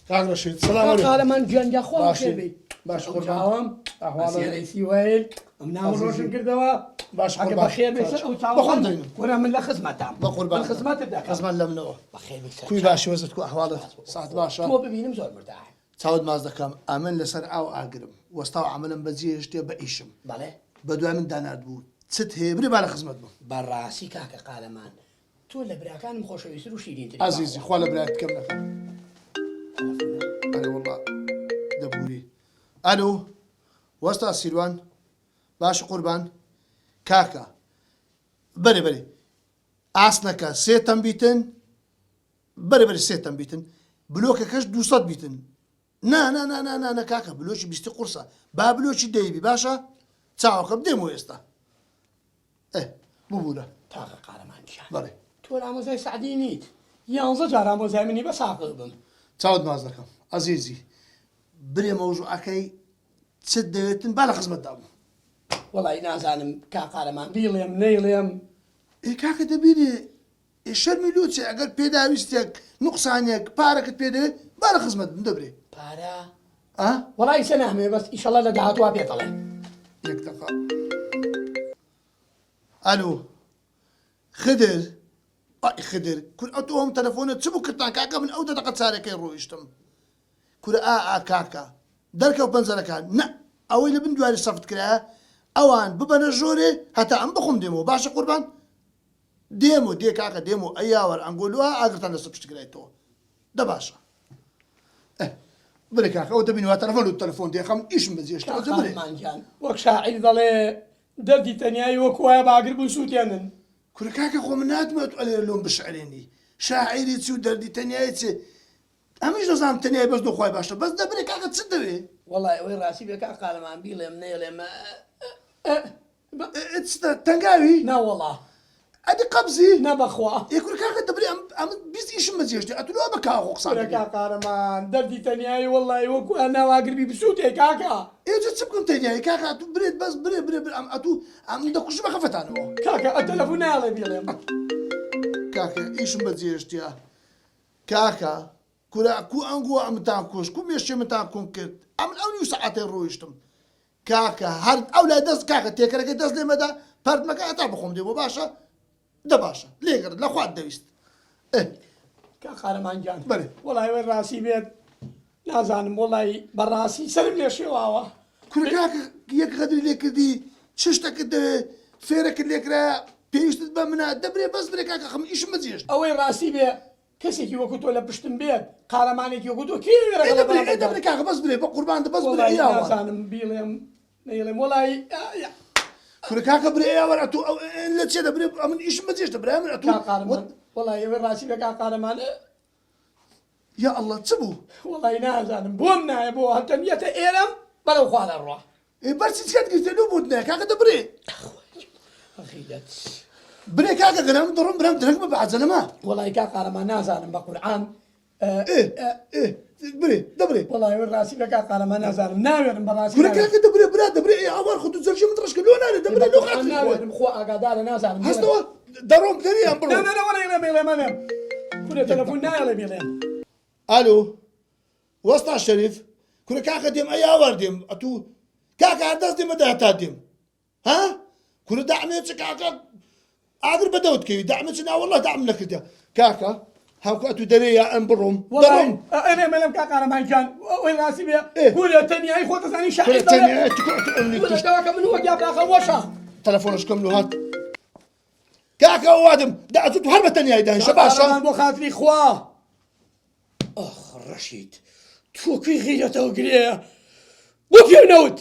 کاک ڕەشید سەلام عەلەیکم قارەمان گیانجا خۆ باشی بێ باش قوربان چاوم ئەحواڵە سیوەیل ئەم ناو ڕۆشن کردەوە باش ئەگە قوربان بەخێر بێسەر ئەو بەخۆم چاوم دەینم وەرە من لە خزمەتام بە قوربان خزمەتت دەکەم خزمان لە منەوە بەخێر بێسەر کوی باشی وەزت کو ئەحواڵە ساعت باشە تۆ ببینم زۆر مرداح چاوت ماز دەکەم ئەمن لەسەر ئاو ئاگرم وەستا و عملم بەجێ هێشتێ بە ئیشم بەڵێ بە دوای من دانارد بوو چت هەیە برێ با لە خزمەت بم بەڕاستی کاکە قارەمان تۆ لە براکانم خۆشەویستتر و شیرینتر عزیزی خوا لە برایەت کەم نەکەم ئەرێ وەڵڵا دەبووری ئەلۆ وەستا سیروان باش قوربان کاکە بەرێ بەرێ ئاسنەکە سێتەم بیتن بەرێ بەرێ سێتەم بیتن بلۆکەکەش 200 بیتن نا کاکە بلۆکی 20 قورسە با بلۆکی دەیبی باشە چاوەکە بدێم و ئێستا ببوورە تاقە قارەمان گیان بەڵێ تۆ ئامۆزای سعدی نیت 11 جار ئامۆزای منی بە ساقڵ بم چاوت ماز دەکەم عزیزی برێ مەوزوعەکەی چت دەوێتن با لە خزمەتدا بم وەڵی نازانم کا قارەمان بیڵێم نەیڵێم کاکە دەبینێ شەرمی لوچێ ئەگەر پێداویستێک نوقسانێک پارەکەت پێدەوێت با لە خزمەت بم دەبرێ پارە ئا وەڵی سە نامێ بەس ئیشەڵە لە داهاتوە پێتەڵێ یەک دقە ئەلۆ خدر ئای خدر کور ئەو تۆم تەلەفۆنت چ بوو کردان کاکە من ئەو دەدەقە چارەکەی ڕۆیشتم کورە کاکە دەرکەو پەنجەرەکان نە ئەوەی لە بن دواری سەفت کرایە ئەوان ببەنە ژۆرێ هەتا ئەم بخۆم دێمەوە باشە قوربان دێمە دێ کاکە دێمە ئەیاوەر ئەنگۆلووە ئاگرتان لە سپشتگرایتەوە دە باشە برێ کاکە ئەو دەبینەوە تەلەفۆن و تەلەفۆن دێخەم ئیشم بەجێشتا برێ مانجان وەک شاعیر دەڵێ دەردی تەنیایی وەک وایە باگر بوو سووتێنن کورە کاکە خۆ من ناتمەوێت ئەلێ لۆم بشعرێنی شاعیری چی و دەردی تەنیایی چێ ئەمیش دەزانم تەنیایی بەس دۆخوای باشە بەس دەبرێ کاکە چ دەوێ وەڵی ئەوەی ڕاستی بێ کا قارەمان بیڵێم نەیڵێم تەنگاوی ناوەڵا ئەدی قەبزی نەبەخوا کورە کاکە دەبرێ ئەم بیست ئیشم بەجێشتی ئەتولەوە بە کاغۆ قسان کا قارەمان دەردی تەنیایی وەڵی وەکو ناواگربی بسووتێ کاکە ئێجا چ بکەم تەنیایی کاکە ئەتو برێت بەس برێ ئەتو ئەم دەکوژ بە خەفەتانەوە کاکە ئەتەلەفۆن ناڵێ بیڵێم کاکە ئیشم بەجێشتیە کاکە کورە کو ئەنگووە ئەمتان کۆش کو مێشێ منتان کۆن کرد ئەم ئەو نیو سەعاتێ ڕۆیشتم کاکە هەر ئەو لای دەست کاکە تێکەرەکەی دەست لێمەدا پەردمەکە هەتا بخۆم دێ بۆ باشە دە باشە لێگرت لە خوات دەویست کا قارەمان گیان بەڵێ وەڵی وەی ڕاستی بێت نازانم وەڵی بەڕاستی سەرم لێ شێواوە کورە کاکە یەک غەدری لێ کردی چشتەکەت دەوێ فێرەکەت لێکرایە پێویستت بە منە دەبرێ بەس برێ کاکە خەم ئیشم بەجێشت ئەوەی ڕاستی بێ کەسێکی وەکو تۆ لە پشتم بێت قارەمانێکی وەکو تۆ دەبرێ کاکە بەس برێ بە قوربان بەس برێ یاوە نازانم بیڵێم نەیڵێم وەڵی کورە کاکە برێ یاوە ئەتو لە چێ دەبرێ من ئیشم بەجێشتە برای من ئەتو وەڵی ئەوەی ڕاستی بێ کا قارەمانە یا ئەڵڵا چ بوو وەڵی نازانم بۆم نایە بۆ هەتەمیەتە ئێرەم بەرەو خوا دەڕوا بەرچی چکات گرتێ لەو بوت نایە کاکە دەبرێ ئەخیدەت برێ کاکە گەرام دڕم برام درەنگ بە عەجەلەمە وەڵی کا قارەمان نازانم بە قورعان برێ دەبرێ وەڵی ئەوەی ڕاستی بێ کا قارەمان نازانم ناوێرم بەڕاستی کورە کاکە دەبرێ برا دەبرێ ئاوار خۆ تو جەرجێ من ڕشکە لۆ نارێ دەبرێ لۆ خاتری ناوێرم خۆ ئاگادارە نازانم هەستەوە دەڕۆم دەری ئەم بڕۆ بڵێ کورە تەلەفۆن نایڵێ بێڵێم ئالۆ وەستا شەریف کورە کاکە دێم ئەی ئاوار دێم ئەتوو کاکە هەر دەست دێمە هەتا دێم ها کورە دامێ چ کاکە ئاگر بەدەوت کەوی دامێ چ ناوەڵڵا دام نەکردە کاکە هاوکە ئەتوو دەرێ یا ئەم بڕۆم دەڕۆم ئەێ مەلەم کا قارەمانکان ئەوەی ڕاستی بێ کورە تەنیایی خۆ دەزانی شاعیر کە من وەک یابراخە وەشە تەلەفۆنش کەم لۆ هات کاکە وادم دەعتوت هەر بە تەنیایی داهێشە باشە بۆ خاتری خوا ئەخ ڕەشید تۆ کوێی غیرەتەوە گرێە بۆ پێ نەوت